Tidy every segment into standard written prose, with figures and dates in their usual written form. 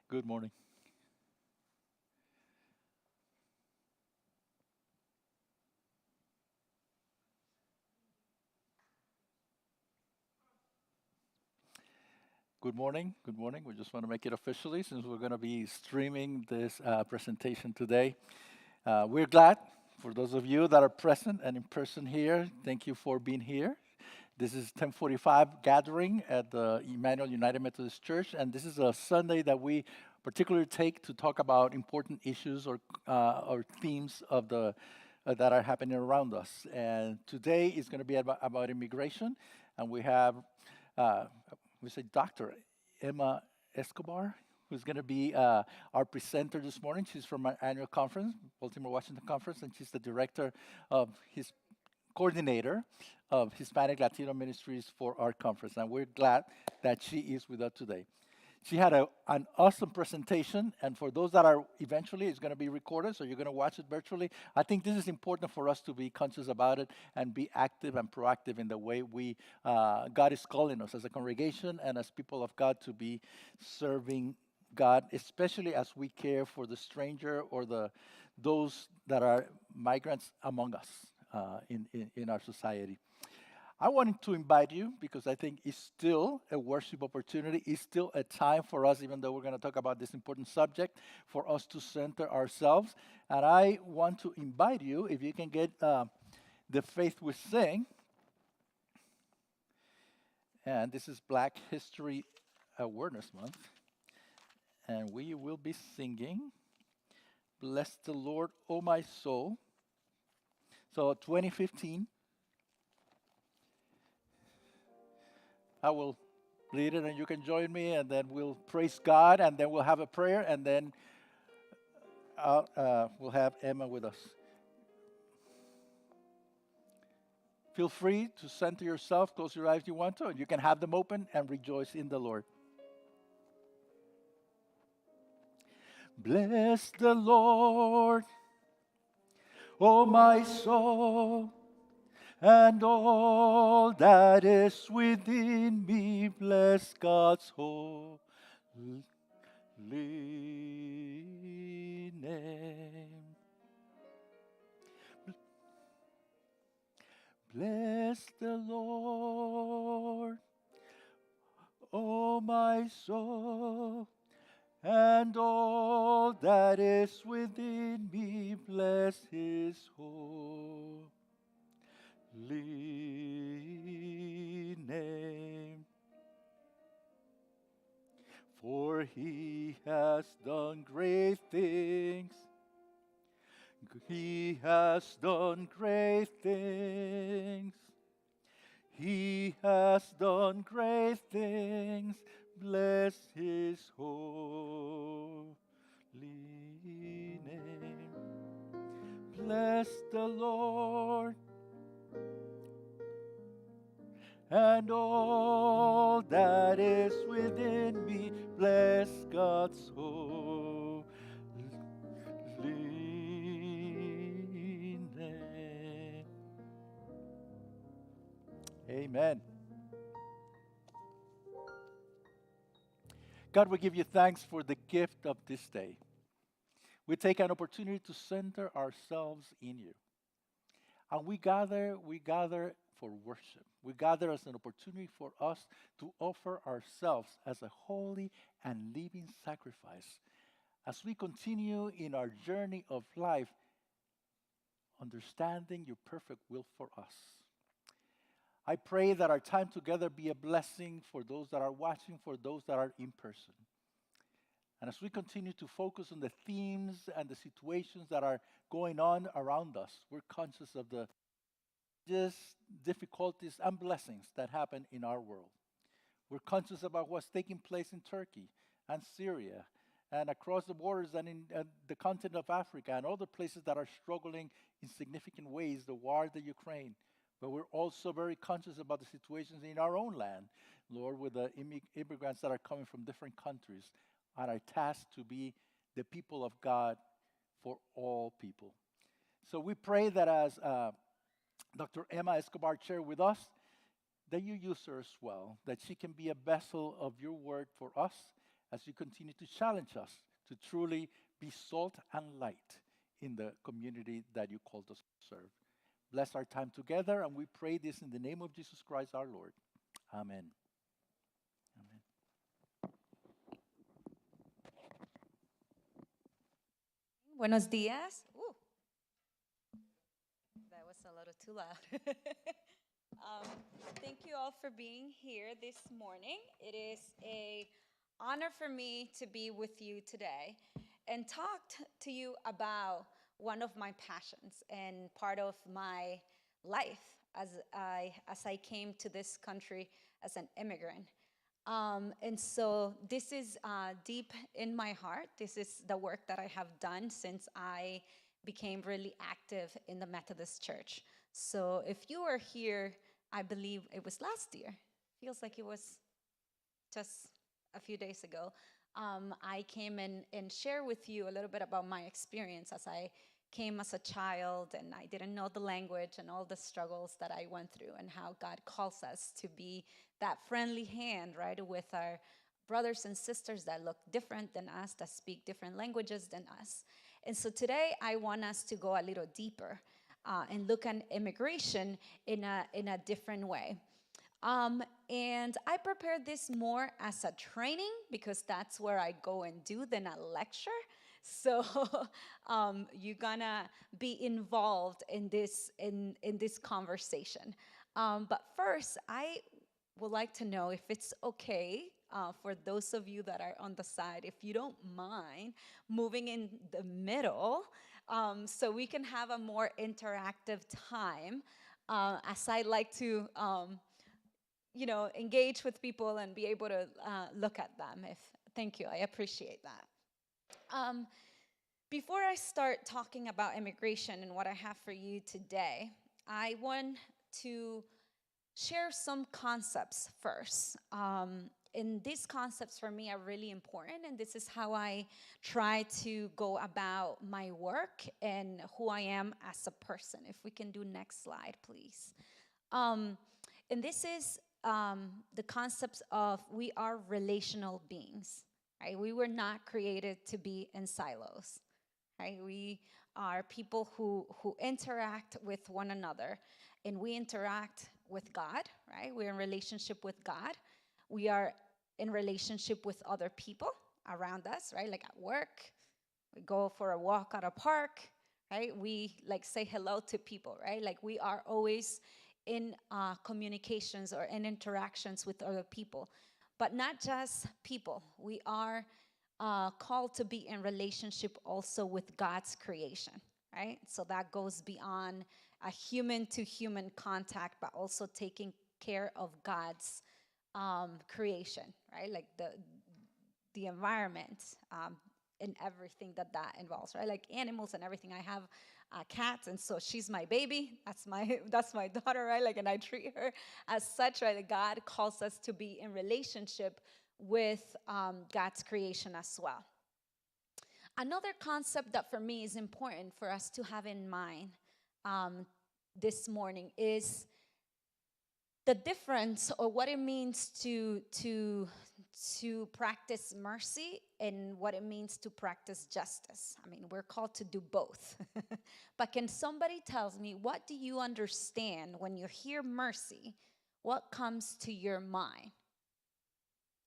Good morning. Good morning. Good morning. We just want to make it officially since we're going to be streaming this presentation today. We're glad for those of you that are present and in person here. Thank you for being here. This is 10:45 gathering at the Emmanuel United Methodist Church, and this is a Sunday that we particularly take to talk about important issues or themes of the that are happening around us. And today is going to be about immigration, and we have we say Dr. Emma Escobar, who's going to be our presenter this morning. She's from our annual conference, Baltimore Washington Conference, and she's the director of his coordinator of Hispanic Latino Ministries for our conference. And we're glad that she is with us today. She had an awesome presentation, and for those that are eventually, it's going to be recorded, so you're going to watch it virtually. I think this is important for us to be conscious about it and be active and proactive in the way God is calling us as a congregation and as people of God to be serving God, especially as we care for the stranger or those that are migrants among us in our society. I wanted to invite you because I think it's still a worship opportunity. It's still a time for us, even though we're going to talk about this important subject, for us to center ourselves. And I want to invite you, if you can get the Faith We Sing, and this is Black History Awareness Month, and we will be singing Bless the Lord, O my soul. So 2015. I will lead it and you can join me, and then we'll praise God, and then we'll have a prayer, and then we'll have Emma with us. Feel free to center yourself, close your eyes if you want to, and you can have them open and rejoice in the Lord. Bless the Lord, O my soul, and all that is within me, bless God's holy name. Bless the Lord, O my soul, and all that is within me, bless his holy name. For he has done great things. He has done great things. He has done great things. Bless his holy name. Bless the Lord, and all that is within me, bless God's holy name. Amen. God, we give you thanks for the gift of this day. We take an opportunity to center ourselves in you. And we gather for worship. We gather as an opportunity for us to offer ourselves as a holy and living sacrifice as we continue in our journey of life, understanding your perfect will for us. I pray that our time together be a blessing for those that are watching, for those that are in person. And as we continue to focus on the themes and the situations that are going on around us, we're conscious of the just difficulties and blessings that happen in our world. We're conscious about what's taking place in Turkey and Syria and across the borders and in the continent of Africa and other places that are struggling in significant ways, the war, the Ukraine. But we're also very conscious about the situations in our own land, Lord, with the immigrants that are coming from different countries and are tasked to be the people of God for all people. So we pray that as Dr. Emma Escobar shared with us, that you use her as well, that she can be a vessel of your word for us as you continue to challenge us to truly be salt and light in the community that you called us to serve. Bless our time together, and we pray this in the name of Jesus Christ our Lord. Amen. Amen. Buenos días. That was a little too loud. um, Thank you all for being here this morning. It is a honor for me to be with you today and talk to you about one of my passions and part of my life as I came to this country as an immigrant. And so this is deep in my heart. This is the work that I have done since I became really active in the Methodist Church. So if you were here, I believe it was last year. Feels like it was just a few days ago. I came and share with you a little bit about my experience as I came as a child and I didn't know the language and all the struggles that I went through and how God calls us to be that friendly hand, right, with our brothers and sisters that look different than us, that speak different languages than us. And so today I want us to go a little deeper and look at immigration in a different way. And I prepared this more as a training because that's where I go and do than a lecture. So you're gonna be involved in this conversation. But first, I would like to know if it's okay for those of you that are on the side, if you don't mind moving in the middle, so we can have a more interactive time. As I like to engage with people and be able to look at them. Thank you, I appreciate that. Um, Before I start talking about immigration and what I have for you today, I want to share some concepts first. And these concepts for me are really important, and this is how I try to go about my work and who I am as a person. If we can do next slide, please. And this is the concepts of we are relational beings, right? We were not created to be in silos, right? We are people who interact with one another, and we interact with God, right? We're in relationship with God. We are in relationship with other people around us, right? Like at work, we go for a walk at a park, right? We like say hello to people, right? Like we are always in communications or in interactions with other people, but not just people. We are called to be in relationship also with God's creation, right? So that goes beyond a human to human contact, but also taking care of God's creation, right? Like the environment, and everything that involves, right? Like animals and everything. I have a cat, and so she's my baby. That's my daughter, right? Like, and I treat her as such, right? Like God calls us to be in relationship with God's creation as well. Another concept that for me is important for us to have in mind this morning is the difference or what it means to practice mercy and what it means to practice justice. I mean, we're called to do both. But can somebody tell me, what do you understand when you hear mercy? What comes to your mind?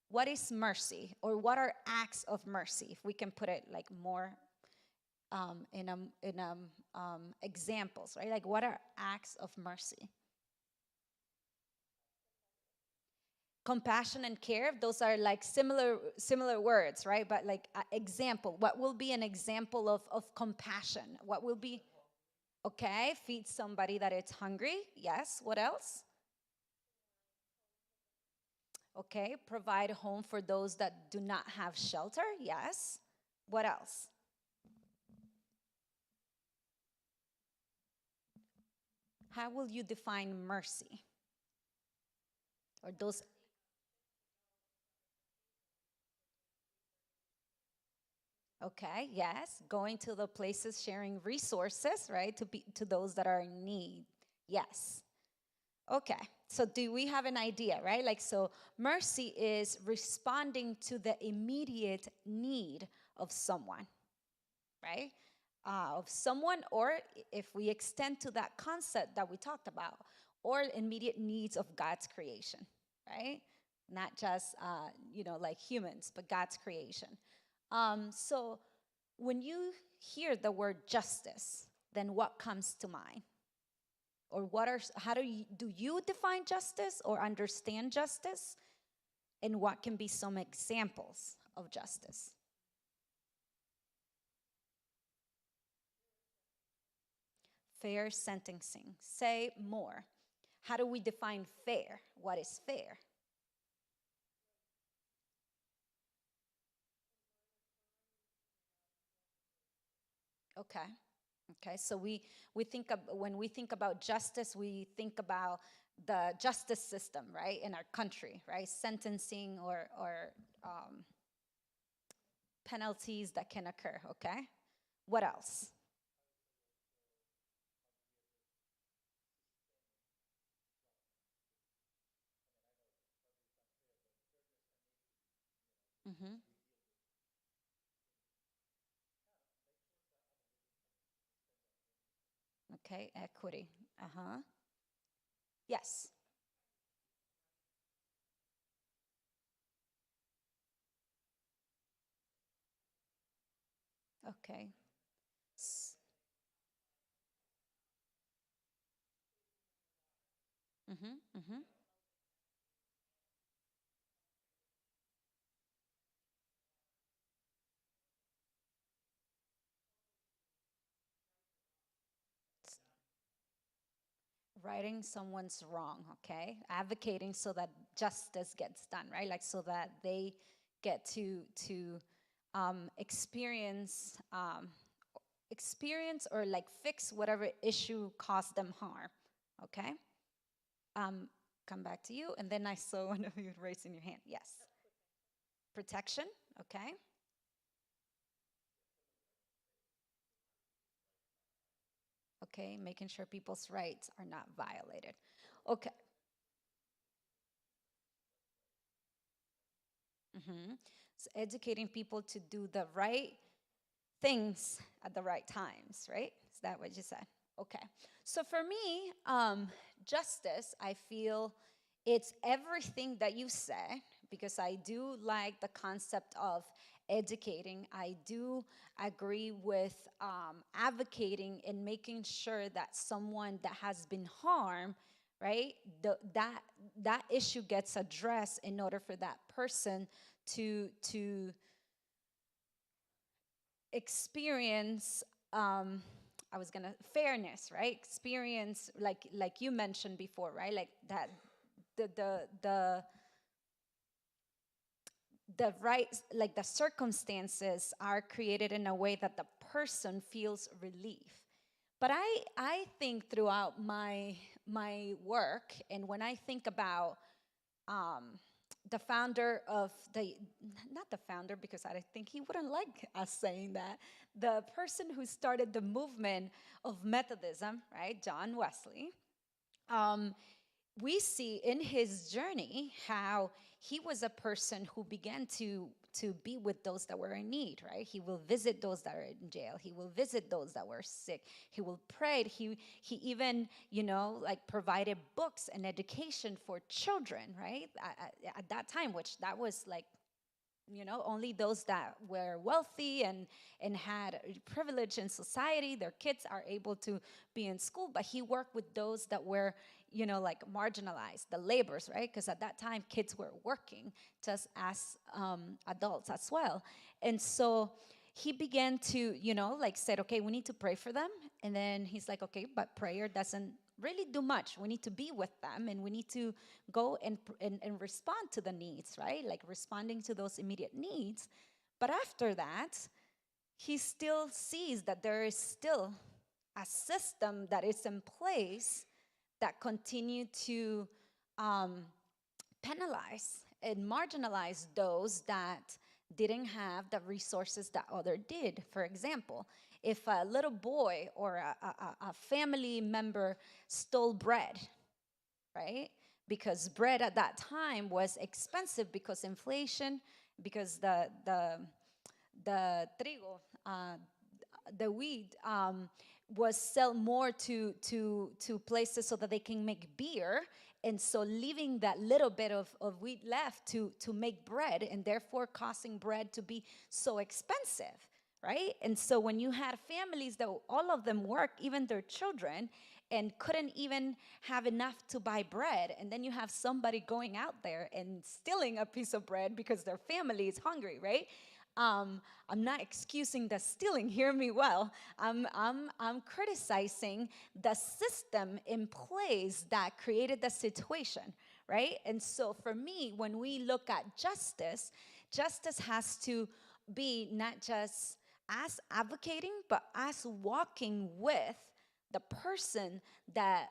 What is mercy, or what are acts of mercy? If we can put it like more in examples, right? Like, what are acts of mercy? Compassion and care, those are like similar words, right? But like example, what will be an example of compassion? What will be? Okay, feed somebody that is hungry. Yes, what else? Okay, provide a home for those that do not have shelter. Yes, what else? How will you define mercy, or those? Okay, yes, going to the places, sharing resources, right, to those that are in need. Yes. Okay. So do we have an idea, right? Like, so mercy is responding to the immediate need of someone, right? Of someone, or if we extend to that concept that we talked about, or immediate needs of God's creation, right? Not just, like humans, but God's creation. So when you hear the word justice, then what comes to mind? Or how do you define justice or understand justice? And what can be some examples of justice? Fair sentencing. Say more. How do we define fair? What is fair? Okay. Okay. So we think of, when we think about justice, we think about the justice system, right, in our country, right? Sentencing or penalties that can occur. Okay. What else? Mm-hmm. Okay. Equity. Uh huh. Yes. Okay. Mm-hmm. Mm-hmm. Righting someone's wrong, okay? Advocating so that justice gets done, right? Like so that they get to experience experience or like fix whatever issue caused them harm, okay? Um, Come back to you, and then I saw one of you raising your hand. Yes, protection, okay? Okay, making sure people's rights are not violated. Okay. Mm-hmm. So educating people to do the right things at the right times, right? Is that what you said? Okay. So for me, justice, I feel it's everything that you said because I do like the concept of educating. I do agree with advocating and making sure that someone that has been harmed, right, that issue gets addressed in order for that person to experience I was gonna fairness, right? Experience like you mentioned before, right? Like that the the right, like the circumstances are created in a way that the person feels relief. But I think throughout my work, and when I think about um, the founder of the, not the founder because I think he wouldn't like us saying that, the person who started the movement of Methodism, right, John Wesley, um, we see in his journey how he was a person who began to be with those that were in need, right? He will visit those that are in jail, he will visit those that were sick, he will pray, he even, like provided books and education for children, right? At that time, which that was like, only those that were wealthy and had privilege in society, their kids are able to be in school. But he worked with those that were, like marginalized, the laborers, right? Because at that time kids were working just as adults as well. And so he began to, like said, okay, we need to pray for them. And then he's like, okay, but prayer doesn't really do much. We need to be with them, and we need to go and respond to the needs, right? Like responding to those immediate needs. But after that, he still sees that there is still a system that is in place that continue to um, penalize and marginalize those that didn't have the resources that other did. For example, if a little boy or a family member stole bread, right? because bread at that time was expensive because inflation, because the trigo, the wheat, was sell more to places so that they can make beer, and so leaving that little bit of wheat left to make bread, and therefore causing bread to be so expensive, right? And so when you had families that all of them work, even their children, and couldn't even have enough to buy bread, and then you have somebody going out there and stealing a piece of bread because their family is hungry, right? I'm not excusing the stealing, hear me well. I'm criticizing the system in place that created the situation, right? And so for me, when we look at justice, justice has to be not just us advocating, but us walking with the person that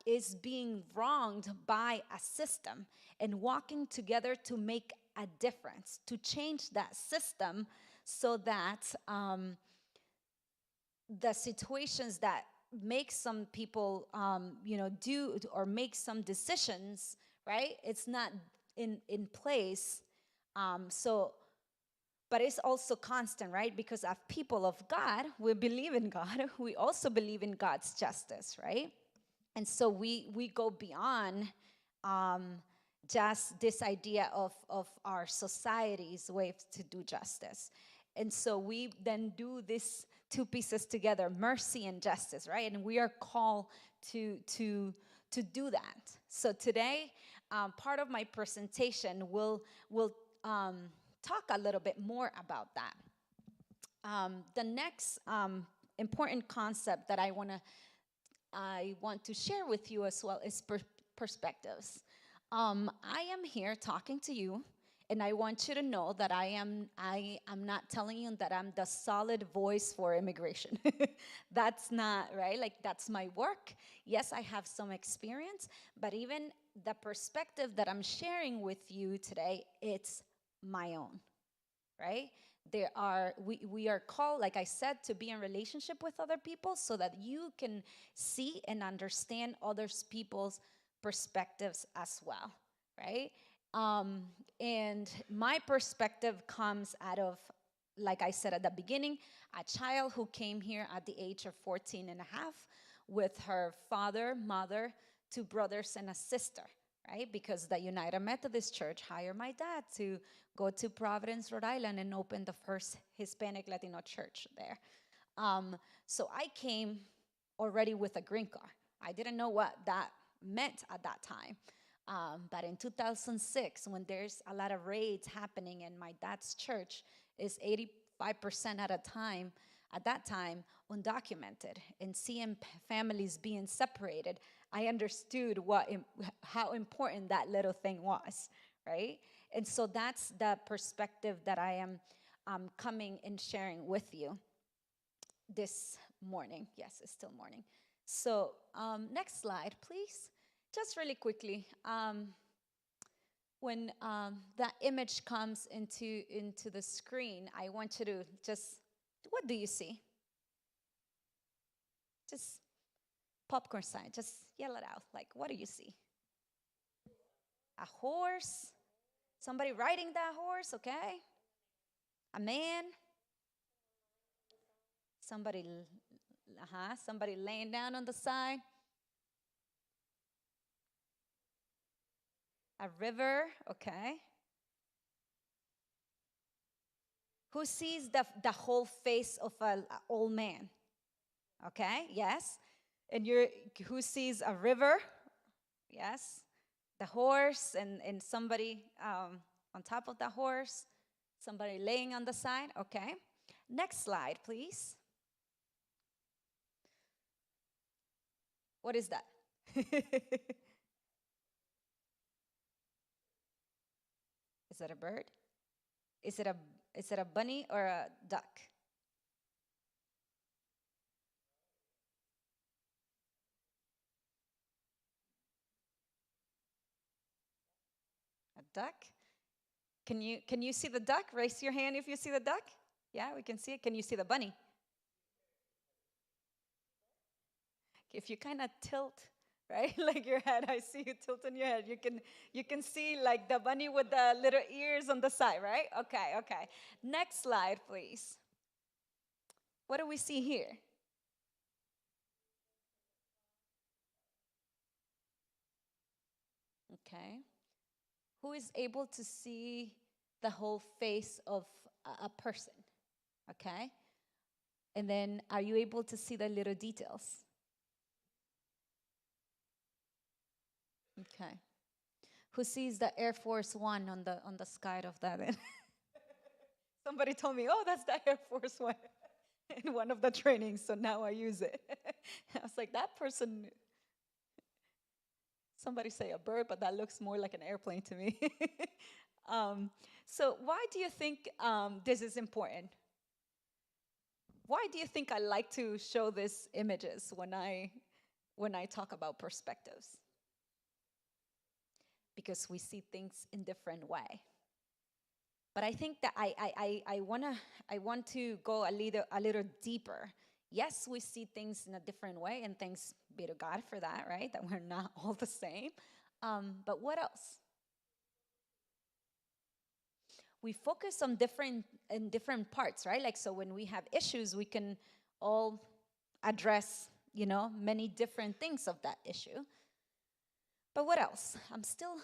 is being wronged by a system, and walking together to make a difference, to change that system, so that the situations that make some people, do or make some decisions, right? It's not in place. So, but it's also constant, right? Because as people of God, we believe in God. We also believe in God's justice, right? And so we go beyond just this idea of our society's way to do justice. And so we then do these two pieces together, mercy and justice, right? And we are called to do that. So today, part of my presentation will talk a little bit more about that. The next important concept that I want to share with you as well is perspectives. I am here talking to you, and I want you to know that I am not telling you that I'm the solid voice for immigration. That's not right. Like, that's my work. Yes, I have some experience, but even the perspective that I'm sharing with you today, it's my own, right? We are called, like I said, to be in relationship with other people so that you can see and understand others people's perspectives as well, right? And my perspective comes out of, like I said at the beginning, a child who came here at the age of 14 and a half with her father, mother, two brothers, and a sister, right? Because the United Methodist Church hired my dad to go to Providence, Rhode Island, and open the first Hispanic Latino church there. So I came already with a green card. I didn't know what that meant at that time. But in 2006, when there's a lot of raids happening, and my dad's church is 85% at that time, undocumented, and seeing families being separated, I understood how important that little thing was, right? And so that's the perspective that I am coming and sharing with you this morning. Yes, it's still morning. So next slide, please. Just really quickly, when that image comes into the screen, I want you to just, what do you see? Just popcorn sign, just yell it out. Like, what do you see? A horse? Somebody riding that horse, okay? A man? Somebody laying down on the side. A river, okay. Who sees the whole face of an old man? Okay, yes. And who sees a river? Yes. The horse and somebody on top of the horse, somebody laying on the side. Okay. Next slide, please. What is that? Is that a bird? Is it a bunny or a duck? A duck? Can you see the duck? Raise your hand if you see the duck. Yeah, we can see it. Can you see the bunny? If you kind of tilt right? Like your head, I see you tilting your head. You can see like the bunny with the little ears on the side, right? Okay, okay. Next slide, please. What do we see here? Okay. Who is able to see the whole face of a person? Okay. And then are you able to see the little details? Okay. Who sees the Air Force One on the sky of that? Somebody told me, oh, that's the Air Force One in one of the trainings, so now I use it. I was like, that person, somebody say a bird, but that looks more like an airplane to me. So why do you think this is important? Why do you think I like to show these images when I talk about perspectives? Because we see things in different way. But I think that I want to go a little deeper. Yes, we see things in a different way, and thanks be to God for that, right? That we're not all the same. But what else? We focus on different parts, right? Like, so when we have issues, we can all address, many different things of that issue. But what else? I'm still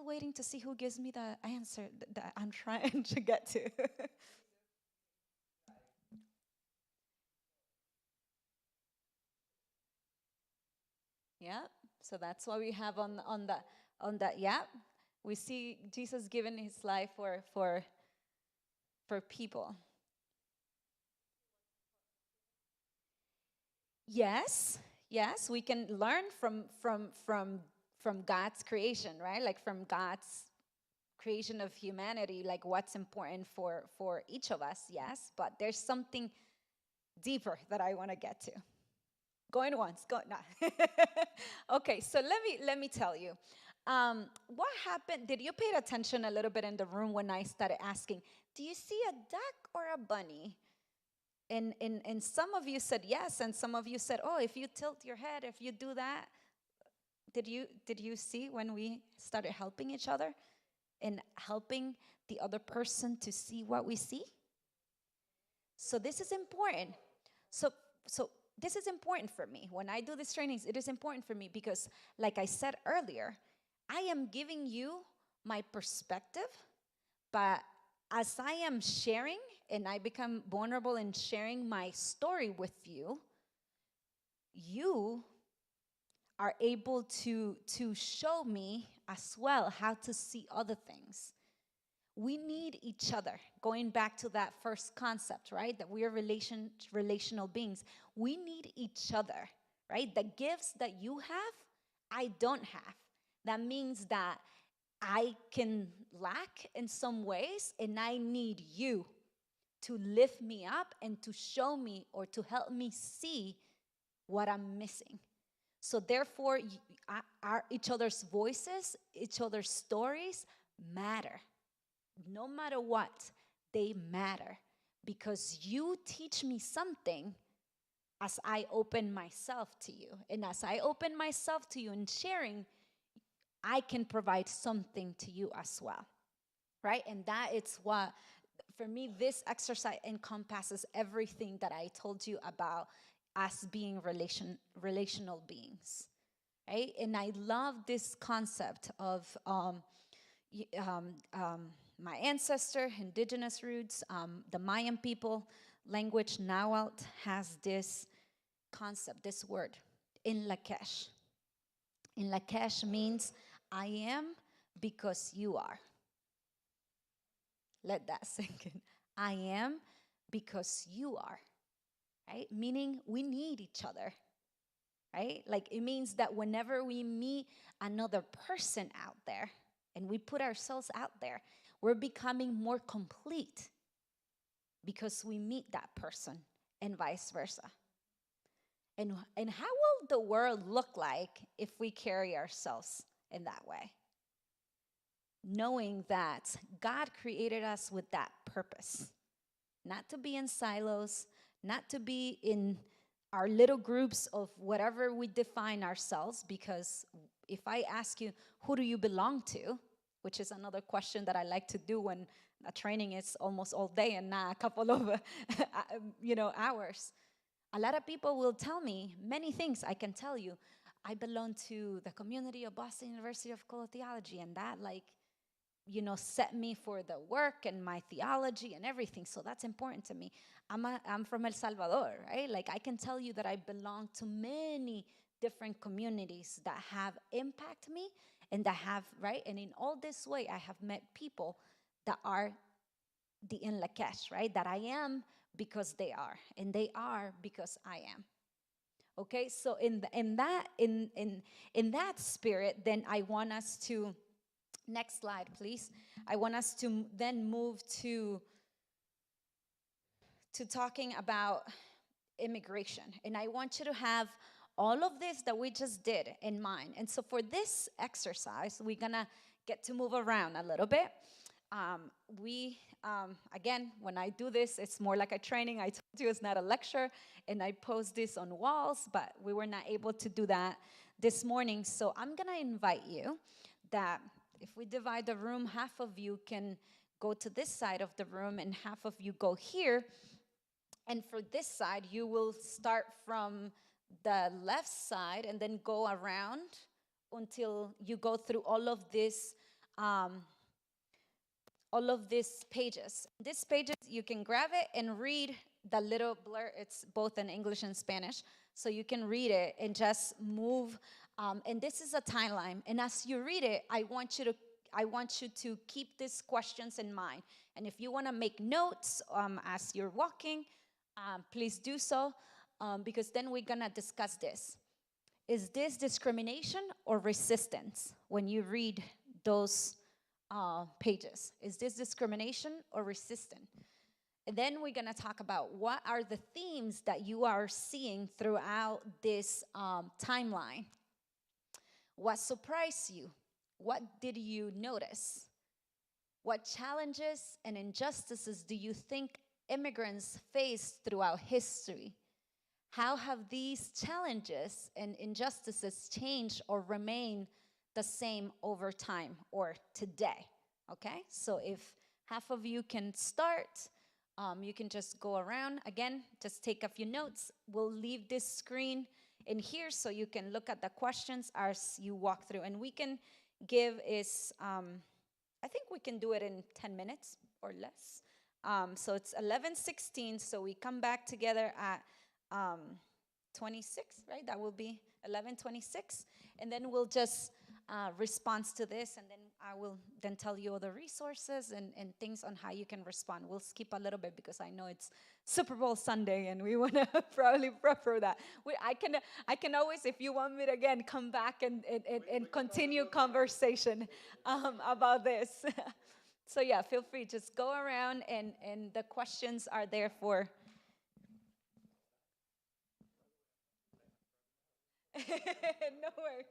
waiting to see who gives me the answer that I'm trying to get to. Yeah. So that's what we have on that. Yeah. We see Jesus giving his life for people. Yes. Yes, we can learn from God's creation, right? Like from God's creation of humanity, like what's important for each of us. Yes, but there's something deeper that I want to get to. Going once, go no. Okay, so let me tell you. What happened? Did you pay attention a little bit in the room when I started asking, do you see a duck or a bunny? And some of you said yes, and some of you said, oh, if you tilt your head, if you do that. Did you see when we started helping each other and helping the other person to see what we see? So this is important. So this is important for me. When I do these trainings, it is important for me because, like I said earlier, I am giving you my perspective, but as I am sharing and I become vulnerable in sharing my story with you, you are able to show me as well how to see other things. We need each other. Going back to that first concept, right? That we are relational beings. We need each other, right? The gifts that you have, I don't have. That means that I can lack in some ways, and I need you to lift me up and to show me or to help me see what I'm missing. So therefore, our each other's voices, each other's stories matter. No matter what, they matter because you teach me something as I open myself to you. And as I open myself to you in sharing, I can provide something to you as well, right? And that is what, for me, this exercise encompasses everything that I told you about us being relational beings, right? And I love this concept of my ancestor, indigenous roots, the Mayan people, language Nahuatl has this concept, this word, in Lakesh. In Lakesh means I am because you are. Let that sink in. I am because you are, right? Meaning we need each other, right? Like it means that whenever we meet another person out there and we put ourselves out there, we're becoming more complete because we meet that person and vice versa. And how will the world look like if we carry ourselves in that way? Knowing that God created us with that purpose, not to be in silos, not to be in our little groups of whatever we define ourselves. Because if I ask you, who do you belong to? Which is another question that I like to do when a training is almost all day and not a couple of hours. A lot of people will tell me many things. I can tell you, I belong to the community of Boston University of Theology, and that set me for the work and my theology and everything. So that's important to me. I'm from El Salvador, right? Like, I can tell you that I belong to many different communities that have impact me and that have, right? And in all this way, I have met people that are the in Lakesh, right? That I am because they are, and they are because I am. Okay, so in that spirit, then I want us to, next slide, please. I want us to then move to talking about immigration. And I want you to have all of this that we just did in mind. And so for this exercise, we're gonna get to move around a little bit. Again, when I do this, it's more like a training. I told you it's not a lecture, and I post this on walls, but we were not able to do that this morning. So I'm gonna invite you that if we divide the room, half of you can go to this side of the room and half of you go here. And for this side, you will start from the left side and then go around until you go through um, all of these pages. These pages, you can grab it and read the little blur. It's both in English and Spanish, so you can read it and just move. And this is a timeline. And as you read it, I want you to keep these questions in mind. And if you want to make notes as you're walking, please do so, because then we're gonna discuss this. Is this discrimination or resistance when you read those pages? Is this discrimination or resistance? And then we're gonna talk about what are the themes that you are seeing throughout this timeline. What surprised you? What did you notice? What challenges and injustices do you think immigrants face throughout history? How have these challenges and injustices changed or remain the same over time or today? Okay, so if half of you can start, you can just go around. Again, just take a few notes. We'll leave this screen in here so you can look at the questions as you walk through. And we can give is, I think we can do it in 10 minutes or less. So it's 11:16, so we come back together at 26, right? That will be 11:26, and then we'll just respond to this, and then I will then tell you all the resources and things on how you can respond. We'll skip a little bit because I know it's Super Bowl Sunday, and we want to probably prep for that. I can always, if you want me to again, come back and continue conversation about this. So yeah, feel free, just go around, and the questions are there for. No worries.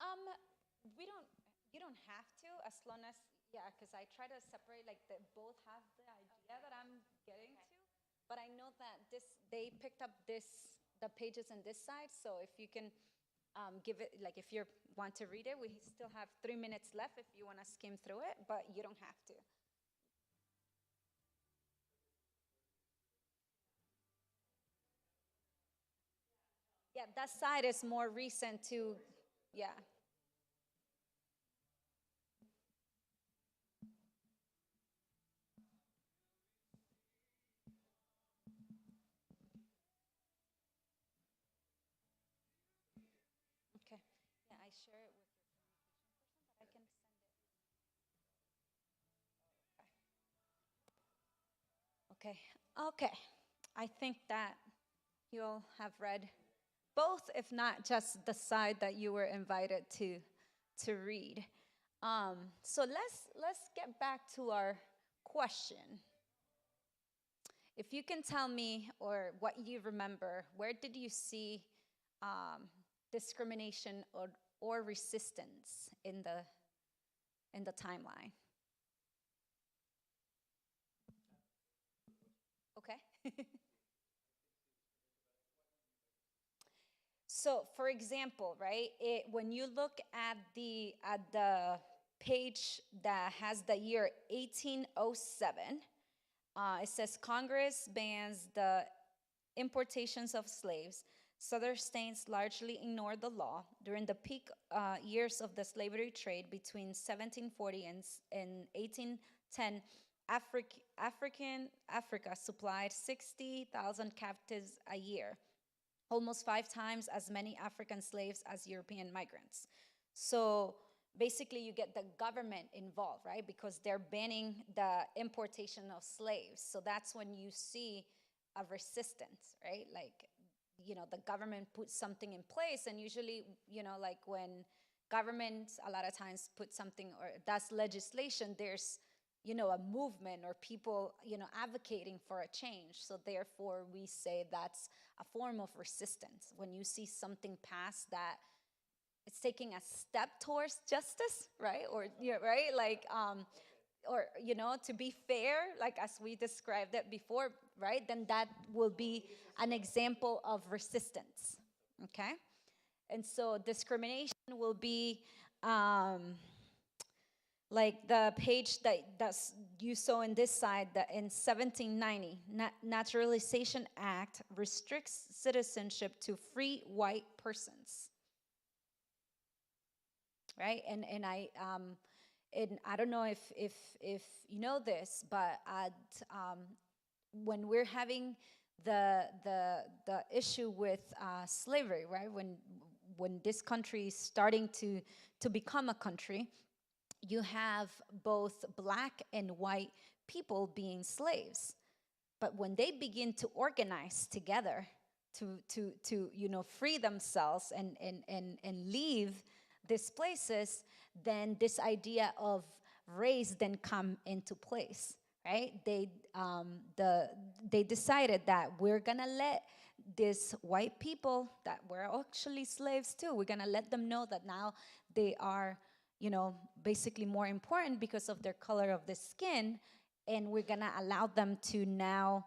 Um, we don't, you don't have to, as long as, yeah, because I try to separate, like, that both have the idea that I'm getting to, but I know that they picked up the pages in this side, so if you can give it, like, if you want to read it, we still have 3 minutes left if you want to skim through it, but you don't have to. Yeah, that side is more recent to, yeah. Okay. Yeah, I share it with your communication person, but I can send it. Okay. Okay. I think that you'll have read both, if not just the side that you were invited to read. So let's get back to our question. If you can tell me or what you remember, where did you see um, discrimination or resistance in the timeline? Okay. So, for example, right, when you look at the page that has the year 1807, it says Congress bans the importations of slaves. Southern states largely ignored the law. During the peak years of the slavery trade between 1740 and 1810, Africa supplied 60,000 captives a year, almost 5 times as many African slaves as European migrants. So basically, you get the government involved, right? Because they're banning the importation of slaves. So that's when you see a resistance, right? Like, the government puts something in place, and usually, like when government a lot of times put something or does legislation, there's a movement or people advocating for a change. So therefore we say that's a form of resistance when you see something pass that it's taking a step towards justice, right? Or yeah, right, like or to be fair, like as we described it before, right? Then that will be an example of resistance. Okay. And so discrimination will be um, like the page that's you saw in this side, that in 1790 Naturalization Act restricts citizenship to free white persons, right? And I don't know if you know this, but when we're having the issue with slavery, right? When this country is starting to become a country, you have both black and white people being slaves. But when they begin to organize together to free themselves and leave these places, then this idea of race then come into place, right? They decided that we're gonna let these white people that were actually slaves too, we're gonna let them know that now they are basically more important because of their color of the skin, and we're gonna allow them to now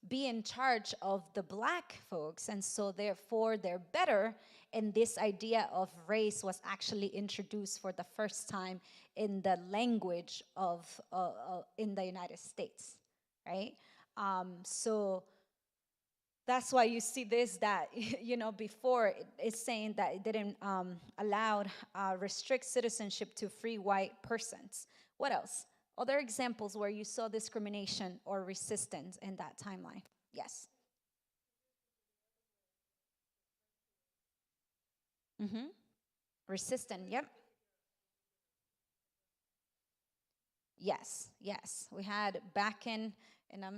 be in charge of the black folks, and so therefore they're better. And this idea of race was actually introduced for the first time in the language of in the United States, right? So that's why you see this, that before it's saying that it didn't allow restrict citizenship to free white persons. What else? Other examples where you saw discrimination or resistance in that timeline? Yes. Mm-hmm. Resistant. Yep. Yes. Yes. We had back in, and let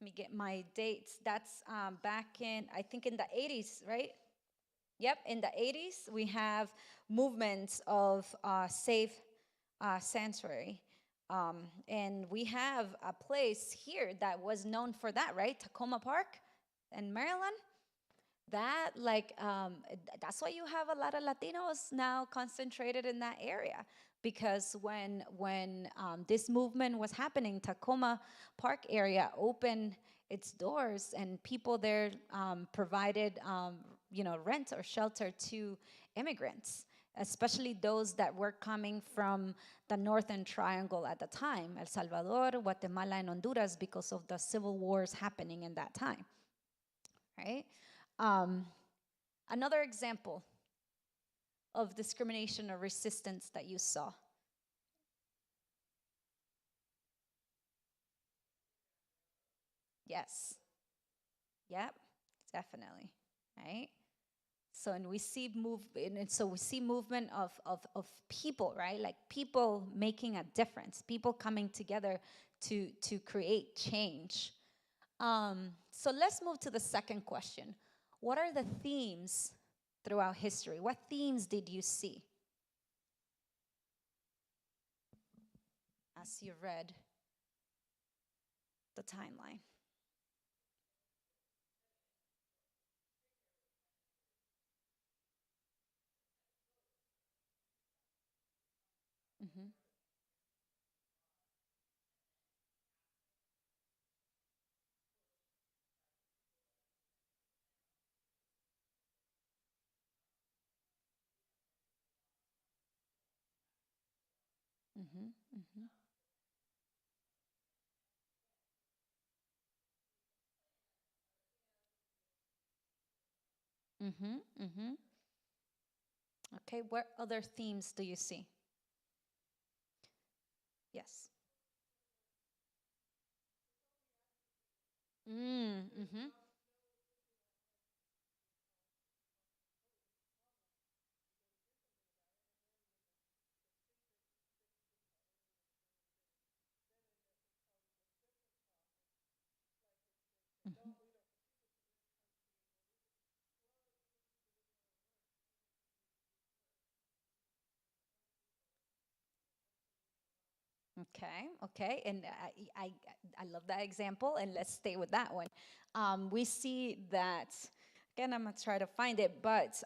me get my dates. That's back in, I think, in the 80s, right? Yep, in the 80s, we have movements of safe sanctuary. And we have a place here that was known for that, right? Tacoma Park in Maryland. that like that's why you have a lot of Latinos now concentrated in that area, because when this movement was happening, Tacoma Park area opened its doors, and people there provided rent or shelter to immigrants, especially those that were coming from the Northern Triangle at the time, El Salvador, Guatemala, and Honduras, because of the civil wars happening in that time, right? Um, Another example of discrimination or resistance that you saw. Yes. Yep. Definitely. Right. So and we see we see movement of people, right? Like people making a difference, people coming together to create change. So let's move to the second question. What are the themes throughout history? What themes did you see as you read the timeline? Mm-hmm. Mm-hmm. Mm-hmm. Mm-hmm. Mm-hmm. Okay, what other themes do you see? Yes. Mm, mm-hmm. Mm-hmm. Okay, okay, and I love that example, and let's stay with that one. We see that again. I'm gonna try to find it, but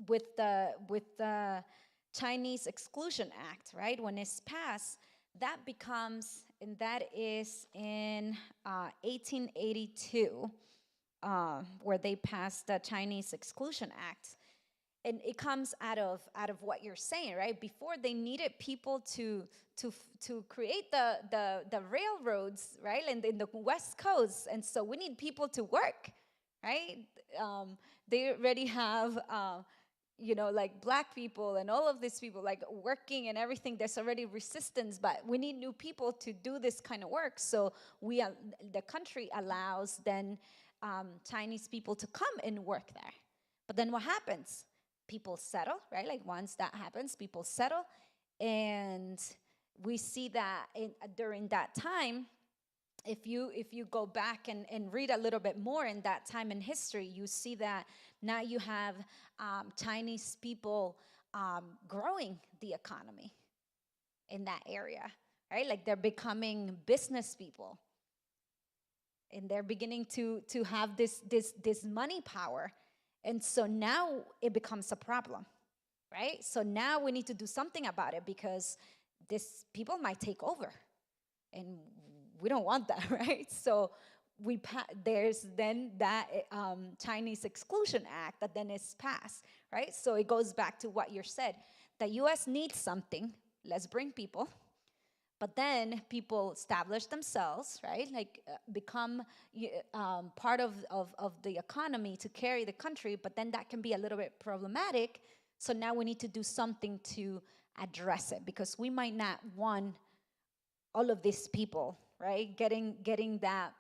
with the Chinese Exclusion Act, right? When it's passed, that becomes, and that is in 1882, where they passed the Chinese Exclusion Act, and it comes out of what you're saying, right? Before they needed people to create the railroads, right, and in the West Coast, and so we need people to work, right? They already have. Like black people and all of these people like working and everything, there's already resistance, but we need new people to do this kind of work. So the country allows then Chinese people to come and work there. But then what happens? People settle, right? Like once that happens, people settle. And we see that during that time, if you go back and read a little bit more in that time in history, you see that now you have Chinese people growing the economy in that area, right? Like they're becoming business people, and they're beginning to have this money power, and so now it becomes a problem, right? So now we need to do something about it, because this people might take over, and we don't want that, right? So there's then that Chinese Exclusion Act that then is passed, right? So it goes back to what you said. The U.S. needs something. Let's bring people. But then people establish themselves, right? Like become part of the economy to carry the country. But then that can be a little bit problematic. So now we need to do something to address it, because we might not want all of these people, right, getting that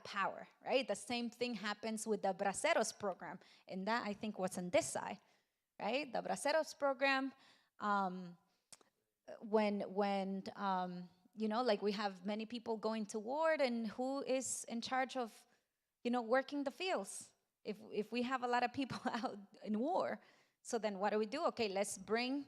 power, right? The same thing happens with the Braceros program, and that I think was on this side, right? The Braceros program, um, when like we have many people going to war, and who is in charge of working the fields if we have a lot of people out in war? So then what do? Okay, let's bring,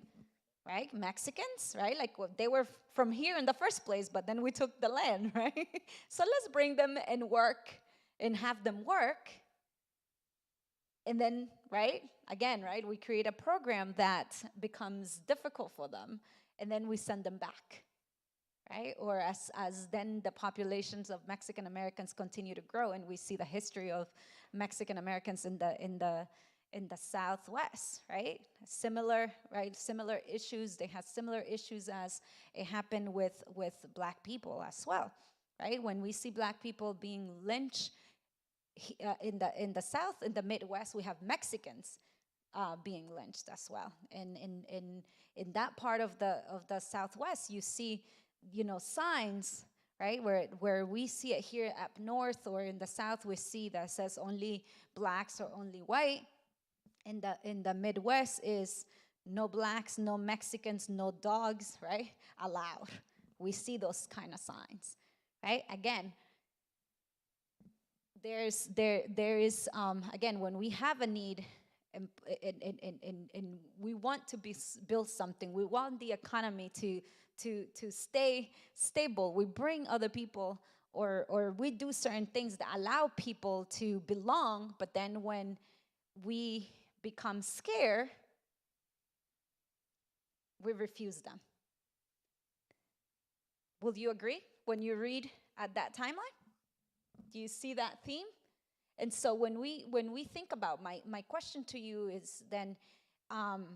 right, Mexicans, right? Like well, they were from here in the first place, but then we took the land, right? So let's bring them and work and have them work, And then, right, again, right, we create a program that becomes difficult for them, and then we send them back, right? Or as then the populations of Mexican Americans continue to grow, and we see the history of Mexican Americans in the Southwest, right? Similar, right? Similar issues. They had similar issues as it happened with Black people as well, right? When we see Black people being lynched in the South, in the Midwest, we have Mexicans being lynched as well. And in that part of the Southwest, you see, signs, right, where we see it here up north, or in the South, we see that says only blacks or only white. In the Midwest is no blacks, no Mexicans, no dogs, right, allowed. We see those kind of signs, right? Again, there is again, when we have a need, and we want to build something, we want the economy to stay stable, we bring other people, or we do certain things that allow people to belong. But then when we become scared, we refuse them. Will you agree when you read at that timeline? Do you see that theme? And so when we think about, my question to you is then, um,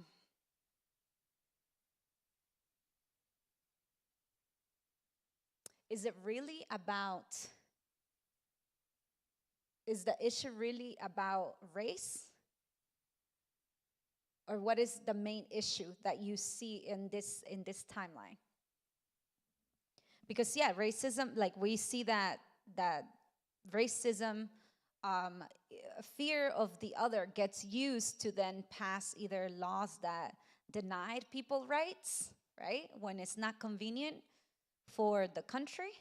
is it really about, is the issue really about race, or what is the main issue that you see in this timeline? Because yeah, racism, like we see that racism, um, fear of the other gets used to then pass either laws that denied people rights, right, when it's not convenient for the country.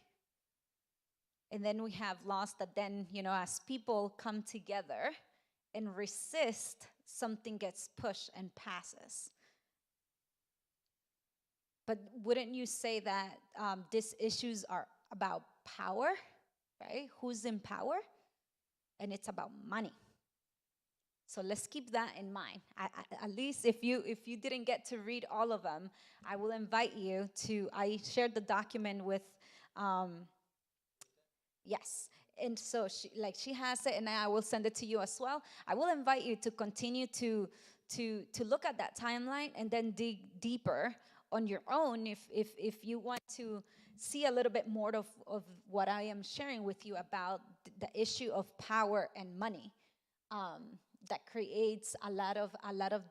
And then we have laws that then, as people come together and resist, something gets pushed and passes. But wouldn't you say that these issues are about power, right? Who's in power? And it's about money. So let's keep that in mind. At least if you didn't get to read all of them, I will invite you to. I shared the document with, yes, and so she has it, and I will send it to you as well. I will invite you to continue to look at that timeline and then dig deeper on your own if you want to see a little bit more of what I am sharing with you about the issue of power and money, that creates a lot of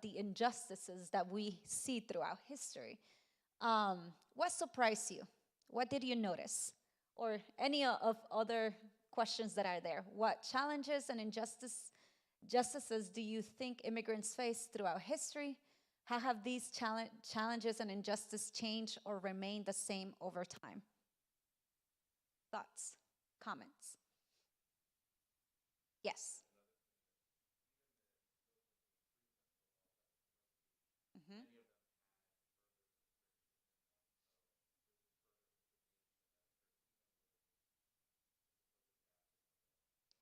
the injustices that we see throughout history. What surprised you? What did you notice? Or any of other questions that are there? What challenges and injustices do you think immigrants face throughout history? How have these challenges and injustice changed or remained the same over time? Thoughts, comments? Yes. Hmm.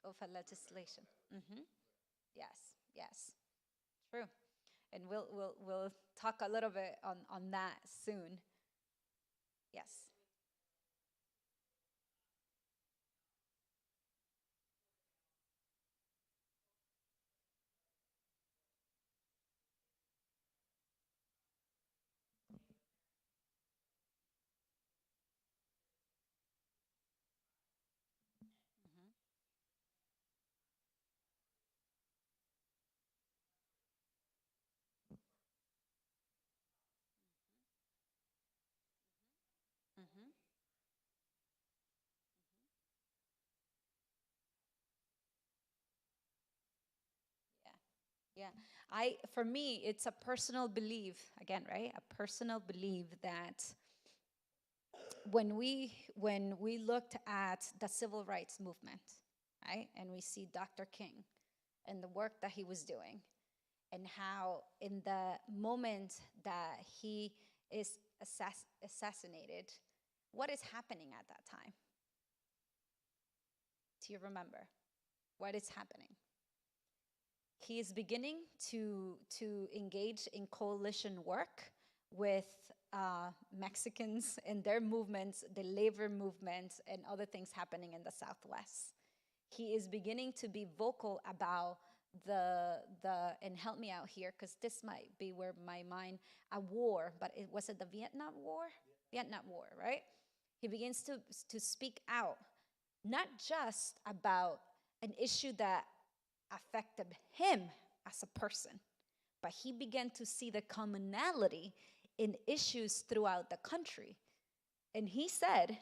Of a legislation. Hmm. Yes. Yes. True. And we'll talk a little bit on that soon. Yes. Hmm. Hmm. Yeah. For me, it's a personal belief, again, right? A personal belief that when we looked at the civil rights movement, right? And we see Dr. King and the work that he was doing, and how in the moment that he is assassinated, what is happening at that time? Do you remember what is happening? he is beginning to engage in coalition work with Mexicans and their movements, the labor movements, and other things happening in the Southwest. He is beginning to be vocal about and help me out here because this might be where my mind, a war, but it was it the Vietnam War? Vietnam War, right? He begins to speak out, not just about an issue that affected him as a person, but he began to see the commonality in issues throughout the country. And he said,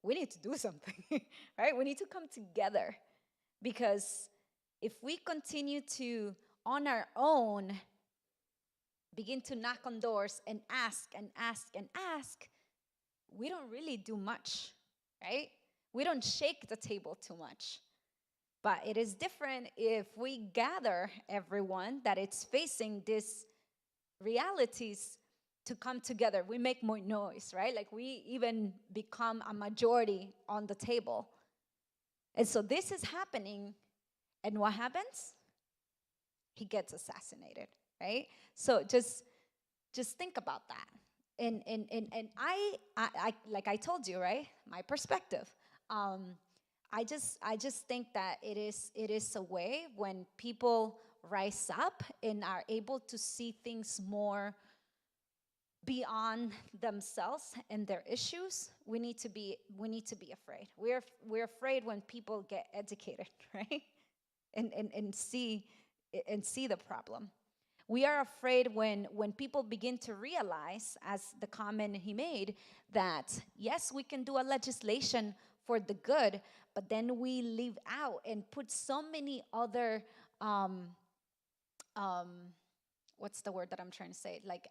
we need to do something, right? We need to come together because if we continue to, on our own, begin to knock on doors and ask and ask and ask, we don't really do much, right? We don't shake the table too much. But it is different if we gather everyone that it's facing these realities to come together. We make more noise, right? Like we even become a majority on the table. And so this is happening. And what happens? He gets assassinated, right? So just think about that. And I like I told you, right? My perspective. I just think that it is a way when people rise up and are able to see things more beyond themselves and their issues. We need to be afraid. We're afraid when people get educated, right? And see the problem. We are afraid when people begin to realize, as the comment he made, that yes, we can do a legislation for the good, but then we leave out and put so many other what's the word that I'm trying to say? Like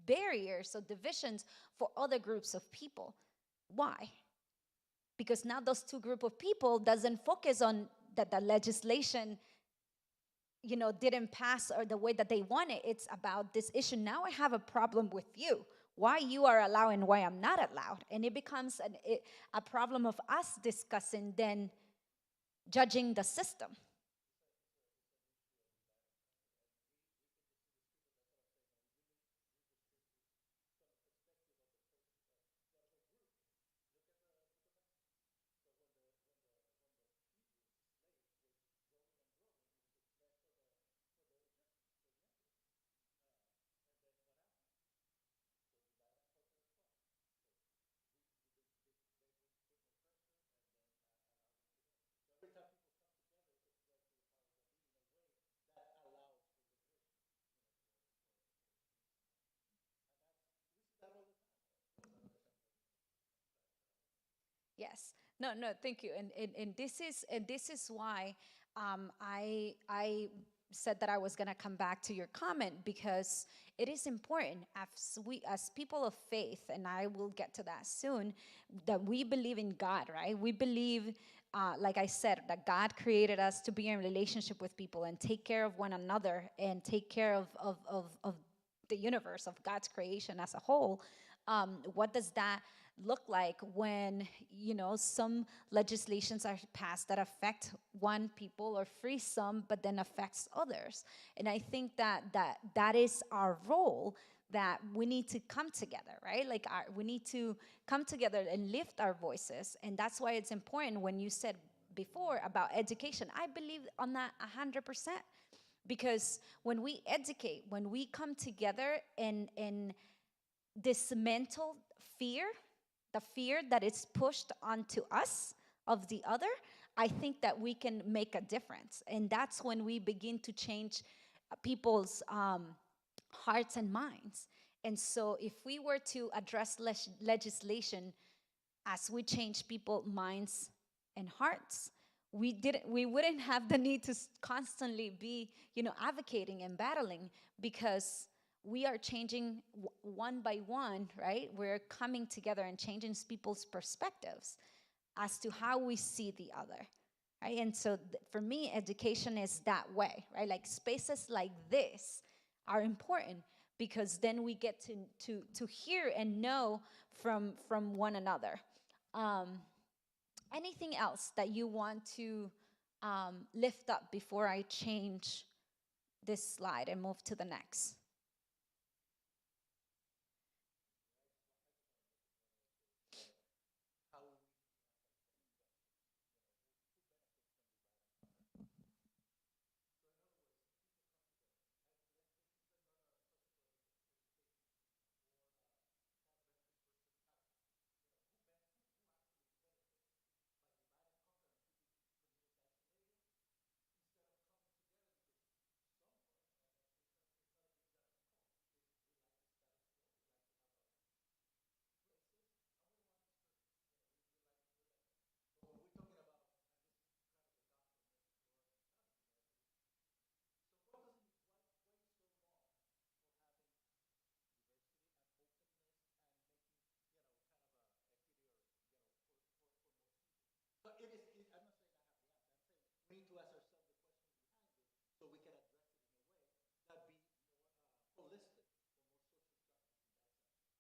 barriers or divisions for other groups of people. Why? Because now those two group of people doesn't focus on that the legislation didn't pass or the way that they want it. It's about this issue. Now I have a problem with you. Why you are allowed and why I'm not allowed. And it becomes a problem of us discussing than judging the system. Yes. No, no, thank you. And this is why I said that I was gonna come back to your comment because it is important as people of faith, and I will get to that soon, that we believe in God, right? We believe like I said, that God created us to be in relationship with people and take care of one another and take care of the universe, of God's creation as a whole. What does that look like when some legislations are passed that affect one people or free some but then affects others? And I think that is our role, that we need to come together, right? Like we need to come together and lift our voices. And that's why it's important when you said before about education. I believe on that 100%, because when we educate, when we come together and dismantle fear, the fear that is pushed onto us of the other, I think that we can make a difference. And that's when we begin to change people's hearts and minds. And so if we were to address legislation as we change people's minds and hearts, we wouldn't have the need to constantly be advocating and battling, because we are changing one by one, right? We're coming together and changing people's perspectives as to how we see the other, right? And so for me, education is that way, right? Like spaces like this are important because then we get to hear and know from one another. Anything else that you want to lift up before I change this slide and move to the next.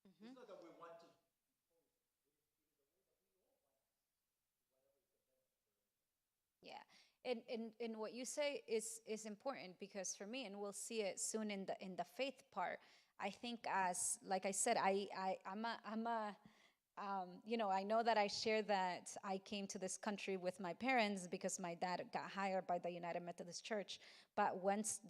Mhm. Yeah. And what you say is important because for me, and we'll see it soon in the faith part, I think as like I said, I'm a you know, I know that I share that I came to this country with my parents because my dad got hired by the United Methodist Church. But once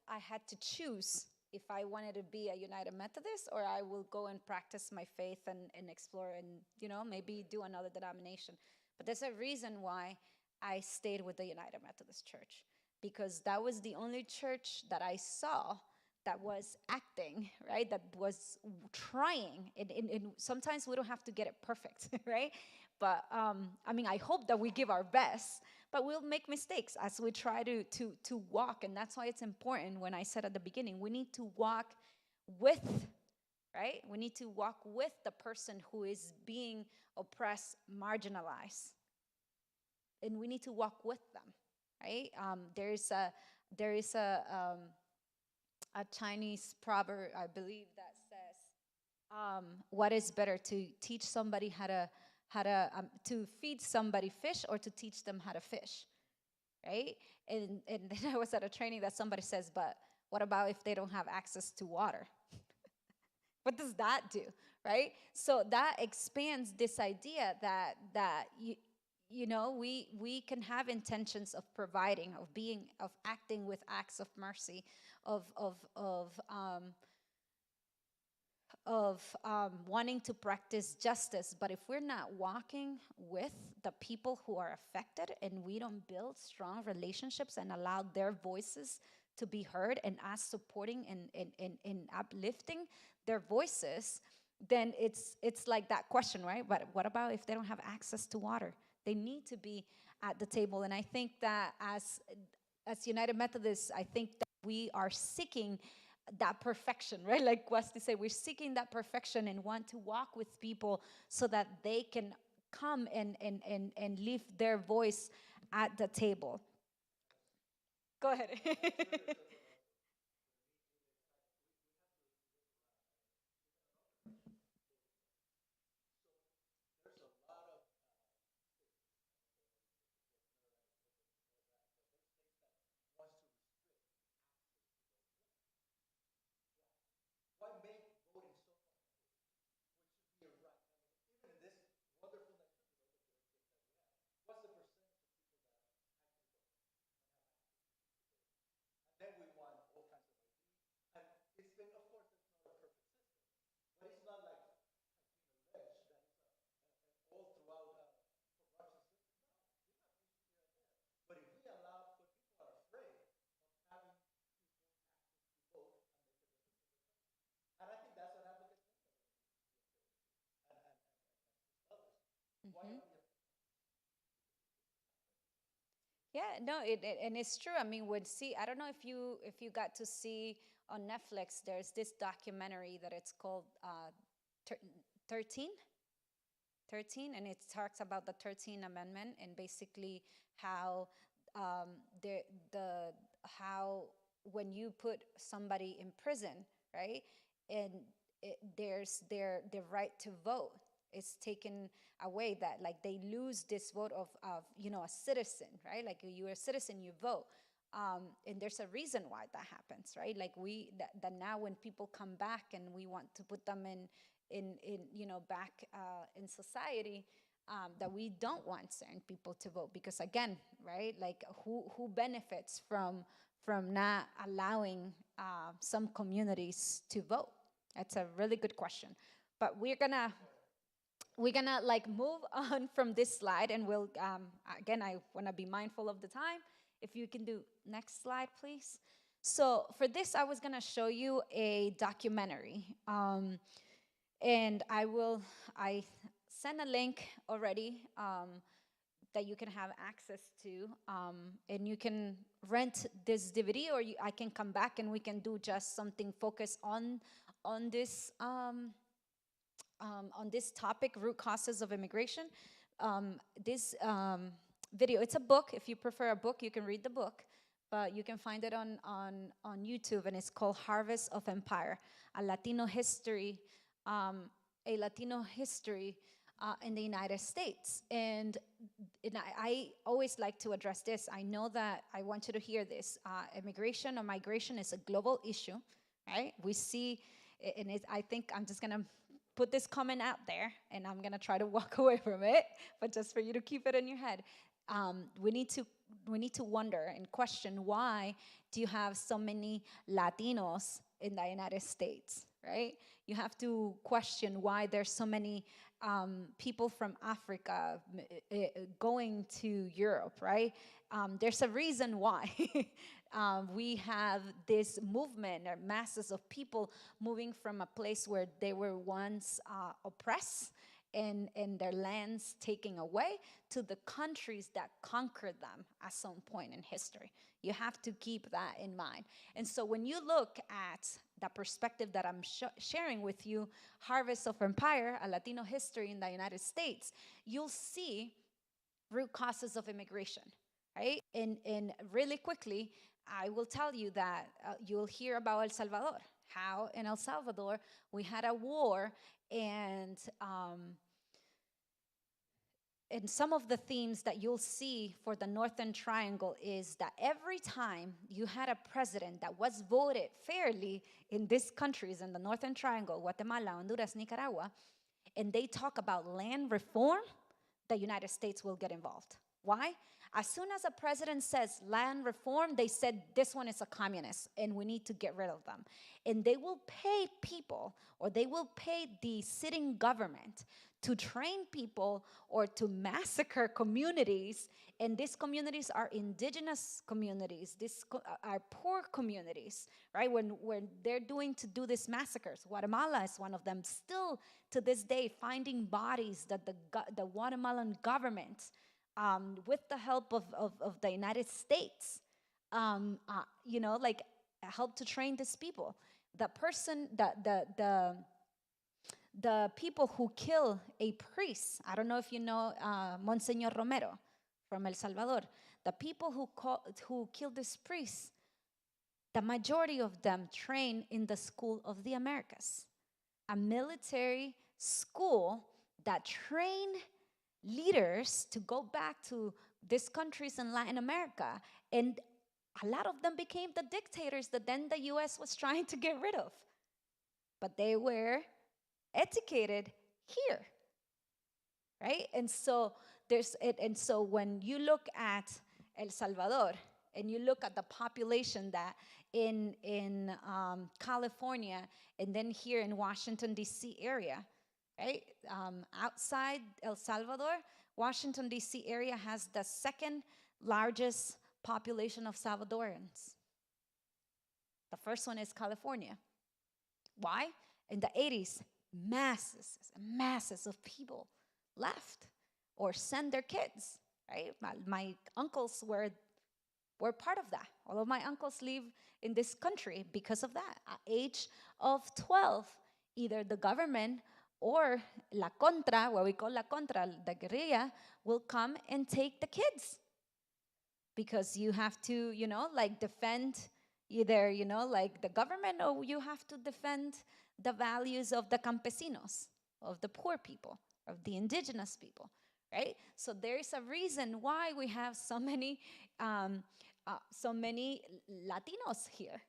I had to choose if I wanted to be a United Methodist or I will go and practice my faith and explore and, you know, maybe do another denomination. But there's a reason why I stayed with the United Methodist Church because that was the only church that I saw that was acting, right? That was trying. And sometimes we don't have to get it perfect, right? But I mean, I hope that we give our best, but we'll make mistakes as we try to walk. And that's why it's important when I said at the beginning, we need to walk with, right? We need to walk with the person who is being oppressed, marginalized, and we need to walk with them, right? There is a Chinese proverb, I believe, that says, "What is better, to teach somebody to feed somebody fish, or to teach them how to fish?" Right? And then I was at a training that somebody says, "But what about if they don't have access to water? What does that do?" Right? So that expands this idea that you know, we can have intentions of providing, of being, of acting with acts of mercy, of wanting to practice justice. But if we're not walking with the people who are affected and we don't build strong relationships and allow their voices to be heard, and us supporting and uplifting their voices, then it's like that question, right? But what about if they don't have access to water? They need to be at the table. And I think that as United Methodists, I think that we are seeking that perfection, right? Like Wesley said, we're seeking that perfection and want to walk with people so that they can come and lift their voice at the table. Go ahead. Mhm. Yeah, no, and it's true. I mean, when see, I don't know if you got to see on Netflix. There's this documentary that it's called Thir- 13, 13, and it talks about the 13th Amendment and basically how um, the the how when you put somebody in prison, right, and there's their right to vote. is taken away, that like they lose this vote of a citizen, right? Like you're a citizen, you vote. And there's a reason why that happens, right? Like that now when people come back and we want to put them in back in society, that we don't want certain people to vote because again, right? Like who benefits from not allowing some communities to vote? That's a really good question. But we're gonna like move on from this slide, and we'll again, I want to be mindful of the time. If you can do next slide, please. So for this, I was gonna show you a documentary, and I sent a link already, that you can have access to, and you can rent this DVD, or I can come back and we can do just something focused on this on this topic, root causes of immigration. This video, it's a book. If you prefer a book, you can read the book, but you can find it on YouTube, and it's called Harvest of Empire, a Latino history, a Latino history in the United States. And I always like to address this. I know that I want you to hear this. Immigration or migration is a global issue, right? We see, and I think I'm just going to put this comment out there, and I'm going to try to walk away from it, but just for you to keep it in your head. We need to wonder and question, why do you have so many Latinos in the United States, right? You have to question why there's so many people from Africa going to Europe, right? There's a reason why. We have this movement or masses of people moving from a place where they were once oppressed and their lands taken away to the countries that conquered them at some point in history. You have to keep that in mind. And so when you look at the perspective that I'm sharing with you, Harvest of Empire, a Latino history in the United States, you'll see root causes of immigration, right? And really quickly, I will tell you that you'll hear about El Salvador, how in El Salvador we had a war, and some of the themes that you'll see for the Northern Triangle is that every time you had a president that was voted fairly in these countries in the Northern Triangle, Guatemala, Honduras, Nicaragua, and they talk about land reform, the United States will get involved. Why? As soon as a president says land reform, they said this one is a communist and we need to get rid of them. And they will pay people, or they will pay the sitting government to train people or to massacre communities. And these communities are indigenous communities. These are poor communities, right? When they're to do these massacres, Guatemala is one of them. Still to this day, finding bodies that the Guatemalan government, with the help of the United States, like help to train these people. The people who kill a priest, I don't know if you know Monsignor Romero from El Salvador. The people who killed this priest, the majority of them train in the School of the Americas, a military school that train leaders to go back to these countries in Latin America. And a lot of them became the dictators that then the US was trying to get rid of. But they were educated here, right? And so when you look at El Salvador and you look at the population that in California and then here in Washington D.C. area, right? Outside El Salvador, Washington D.C. area has the second largest population of Salvadorans. The first one is California. Why? In the 80s, masses of people left or sent their kids, right? My uncles were part of that. All of my uncles live in this country because of that. At age of 12, either the government or La Contra, what we call La Contra, the guerrilla, will come and take the kids. Because you have to, defend either, the government, or you have to defend the values of the campesinos, of the poor people, of the indigenous people, right? So there is a reason why we have um, so many Latinos here,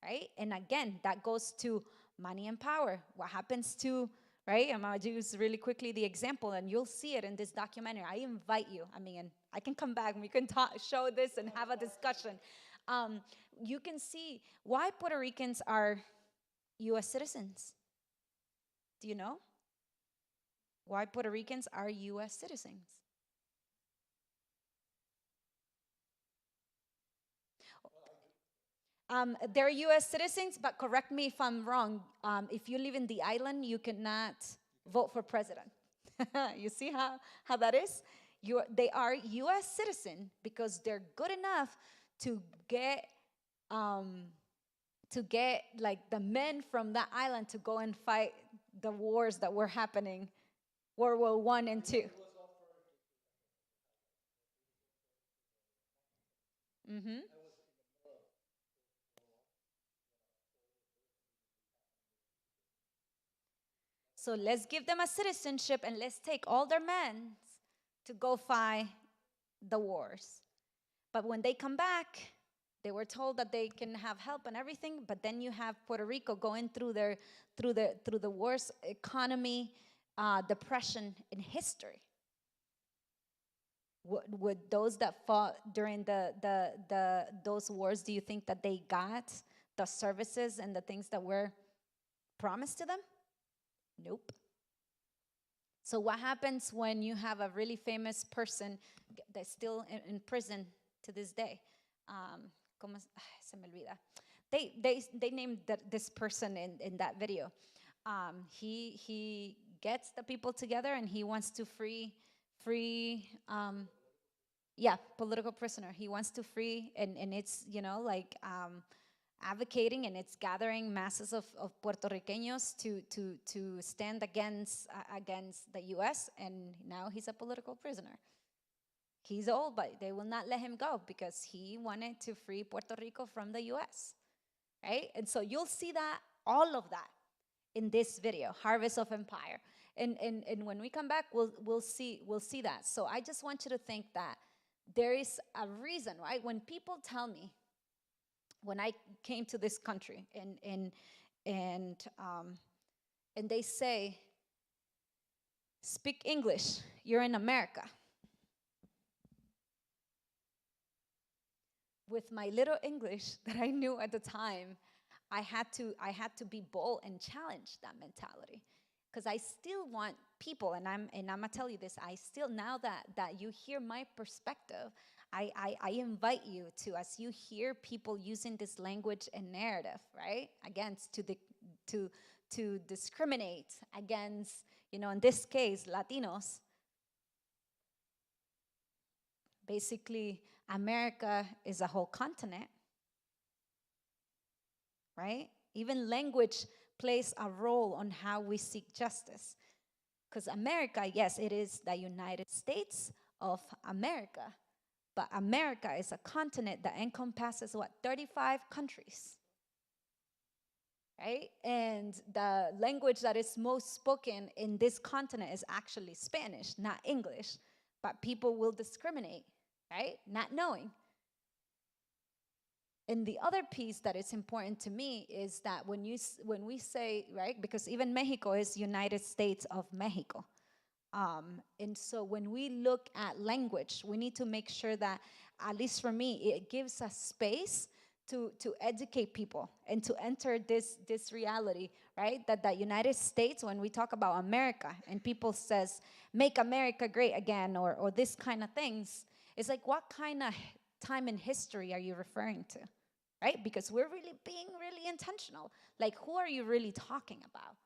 right? And again, that goes to money and power. What happens to, right? I'm gonna use really quickly the example, and you'll see it in this documentary. I invite you. I mean, and I can come back and we can talk, show this and have a discussion. Um, you can see why Puerto Ricans are U.S. citizens. Do you know why Puerto Ricans are U.S. citizens? They're U.S. citizens, but correct me if I'm wrong. If you live in the island, you cannot vote for president. You see how that is? They are U.S. citizen because they're good enough to get um, like the men from that island to go and fight the wars that were happening, World War One and Two. Mm-hmm. So let's give them a citizenship and let's take all their men to go fight the wars. But when they come back, they were told that they can have help and everything. But then you have Puerto Rico going through the worst economy, depression in history. Would those that fought during those wars, do you think that they got the services and the things that were promised to them? Nope. So what happens when you have a really famous person that's still in prison to this day? ¿Cómo se me olvida? They named this person in that video. He gets the people together and he wants to free yeah, political prisoner. He wants to free, and it's, like advocating, and it's gathering masses of Puerto Ricanos to stand against the U.S. And now he's a political prisoner. He's old, but they will not let him go because he wanted to free Puerto Rico from the U.S. Right? And so you'll see that, all of that, in this video, Harvest of Empire. And when we come back, we'll see that. So I just want you to think that there is a reason, right? When people tell me, when I came to this country, and they say, speak English, you're in America. With my little English that I knew at the time, I had to be bold and challenge that mentality, because I still want people, and I'm gonna tell you this. I still, now that you hear my perspective, I invite you to, as you hear people using this language and narrative, right, against to discriminate against, in this case, Latinos. Basically, America is a whole continent, right? Even language plays a role on how we seek justice. Because America, yes, it is the United States of America, but America is a continent that encompasses, what, 35 countries, right? And the language that is most spoken in this continent is actually Spanish, not English. But people will discriminate, right? Not knowing. And the other piece that is important to me is that when we say, right, because even Mexico is United States of Mexico. And so when we look at language, we need to make sure that, at least for me, it gives us space to educate people and to enter this reality, right? That the United States, when we talk about America and people says, make America great again, or this kind of things, it's like, what kind of time in history are you referring to, right? Because we're really being really intentional. Like, who are you really talking about,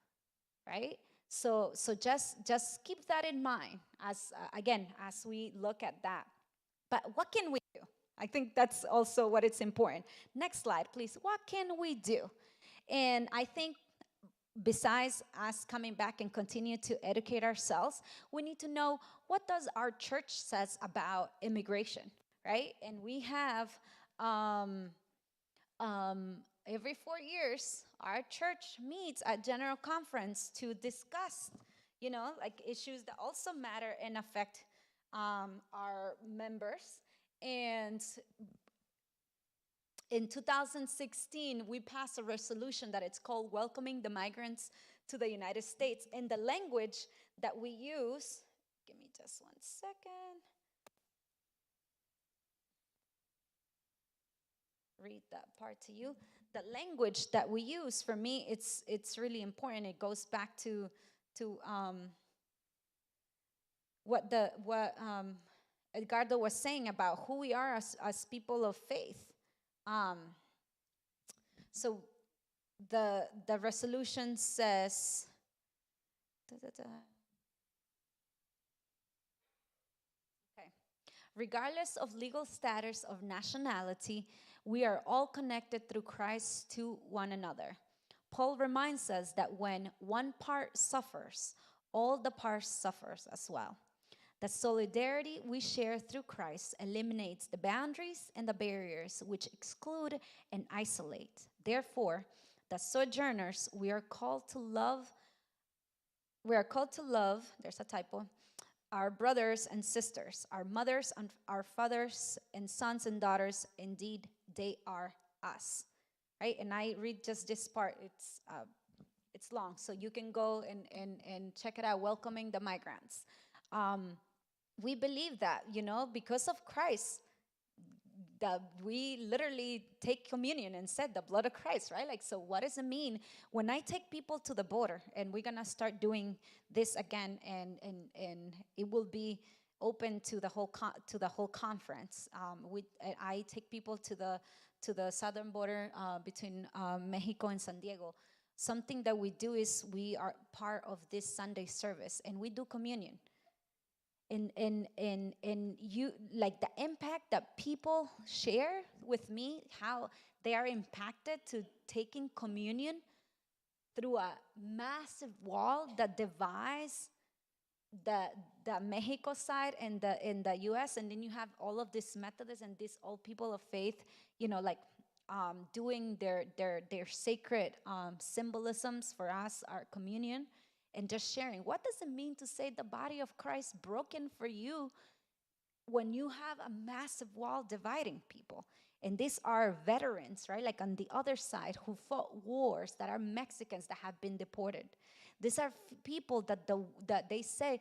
right? So just keep that in mind as, again, as we look at that. But what can we do? I think that's also what it's important. Next slide, please. What can we do? And I think, besides us coming back and continue to educate ourselves, we need to know, what does our church says about immigration, right? And we have every 4 years, our church meets at general conference to discuss, like issues that also matter and affect our members. And in 2016, we passed a resolution that it's called Welcoming the Migrants to the United States. And the language that we use, give me just 1 second, read that part to you. The language that we use, for me, it's really important. It goes back to what Edgardo was saying about who we are as people of faith. Um, so the resolution says, da, da, da. Okay. Regardless of legal status of nationality, we are all connected through Christ to one another. Paul reminds us that when one part suffers, all the parts suffers as well. The solidarity we share through Christ eliminates the boundaries and the barriers which exclude and isolate. Therefore, the sojourners we are called to love, there's a typo, our brothers and sisters, our mothers and our fathers and sons and daughters, indeed they are us. Right? And I read just this part. It's long, so you can go and check it out. Welcoming the migrants. We believe that, because of Christ, that we literally take communion and said the blood of Christ, right? Like, so what does it mean when I take people to the border? And we're gonna start doing this again, and it will be open to the whole conference. I take people to the southern border between Mexico and San Diego. Something that we do is we are part of this Sunday service, and we do communion. And you, like, the impact that people share with me, how they are impacted to taking communion through a massive wall that divides the Mexico side and the US, and then you have all of these Methodists and these old people of faith, like doing their sacred symbolisms for us, our communion, and just sharing. What does it mean to say the body of Christ broken for you when you have a massive wall dividing people? And these are veterans, right? Like on the other side who fought wars, that are Mexicans that have been deported. These are people that they say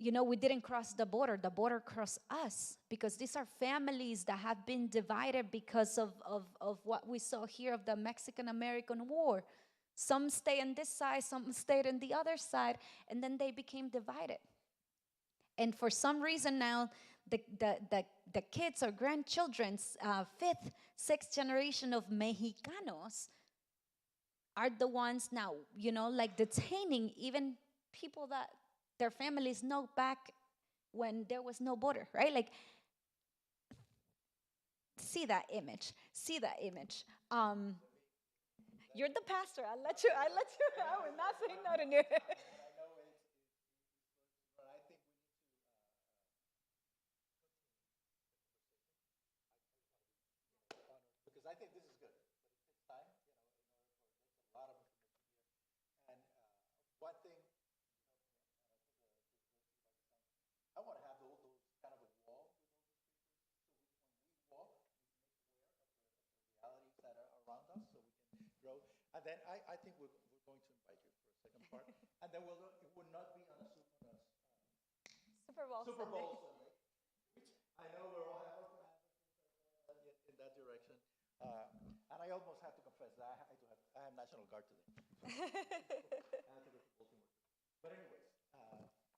we didn't cross the border crossed us, because these are families that have been divided because of what we saw here of the Mexican-American War. Some stay on this side, some stayed on the other side, and then they became divided. And for some reason now, the kids or grandchildren's fifth, sixth generation of Mexicanos are the ones now, like detaining even people that their families know back when there was no border, right? Like, see that image. See that image. You're the pastor. I let you. I will not say no to you. Because I think this is good, but it takes time, in order for there's a lot of information here. And one thing, I want to have those kind of a wall with all these pictures, so when we walk, we make aware of the realities that are around us, so we can grow. And then I think we're going to invite you for a second part, and then it will not be on a Super Bowl Super Sunday. Bowl Sunday, which I know we're all have our plans and things like that in that direction. And I almost have to confess that I have National Guard today. So I have to go to Baltimore. But anyways,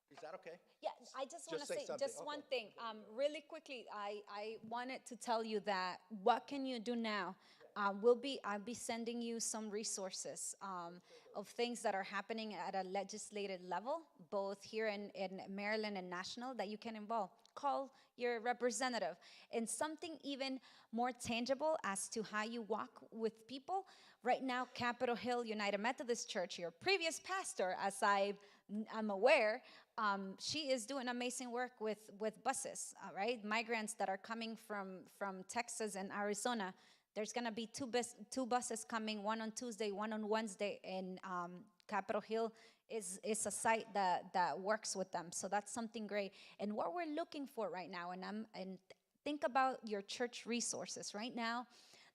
is that okay? Yeah, I just want to Just say say something. just one Okay. thing. Really quickly, I wanted to tell you that what can you do now? I'll be sending you some resources of things that are happening at a legislative level, both here in Maryland and national, that you can involve. Call your representative. And something even more tangible as to how you walk with people. Right now, Capitol Hill United Methodist Church, your previous pastor, as I'm aware, she is doing amazing work with buses, right? Migrants that are coming from Texas and Arizona. There's going to be two buses coming, one on Tuesday, one on Wednesday, and Capitol Hill is a site that works with them. So that's something great. And what we're looking for right now, and think about your church resources right now.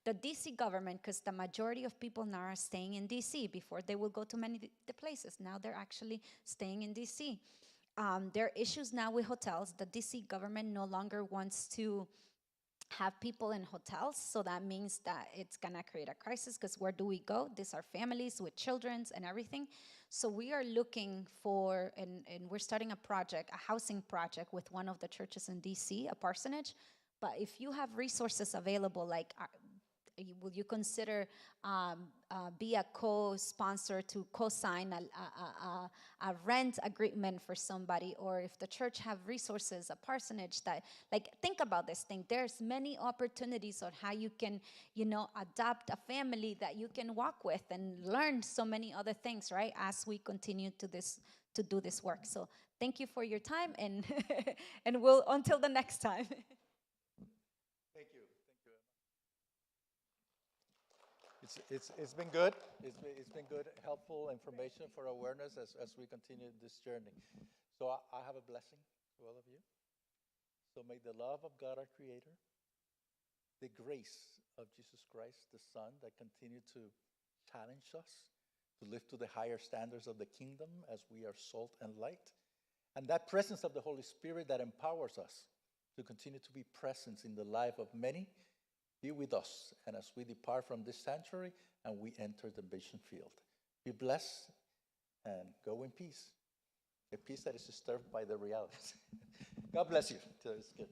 The DC government, because the majority of people now are staying in DC. Before they will go to many the places, now they're actually staying in DC. There are issues now with hotels. The DC government no longer wants to have people in hotels, so that means that it's gonna create a crisis, because where do we go? These are families with children and everything. So we are looking for, and we're starting a project, a housing project with one of the churches in DC, a parsonage. But if you have resources available, like will you consider be a co-sponsor to co-sign a rent agreement for somebody? Or if the church have resources, a parsonage, that, like, think about this thing. There's many opportunities on how you can, adopt a family that you can walk with and learn so many other things, right, as we continue to do this work. So thank you for your time, and and we'll until the next time. Thank you. Thank you, Emma. It's been good. It's been good, helpful information for awareness as we continue this journey. So I have a blessing to all of you. So may the love of God, our Creator, the grace of Jesus Christ, the Son, that continue to challenge us to live to the higher standards of the kingdom as we are salt and light, and that presence of the Holy Spirit that empowers us to continue to be present in the life of many, be with us, and as we depart from this sanctuary and we enter the mission field. Be blessed and go in peace, a peace that is disturbed by the realities. God bless you. It's good.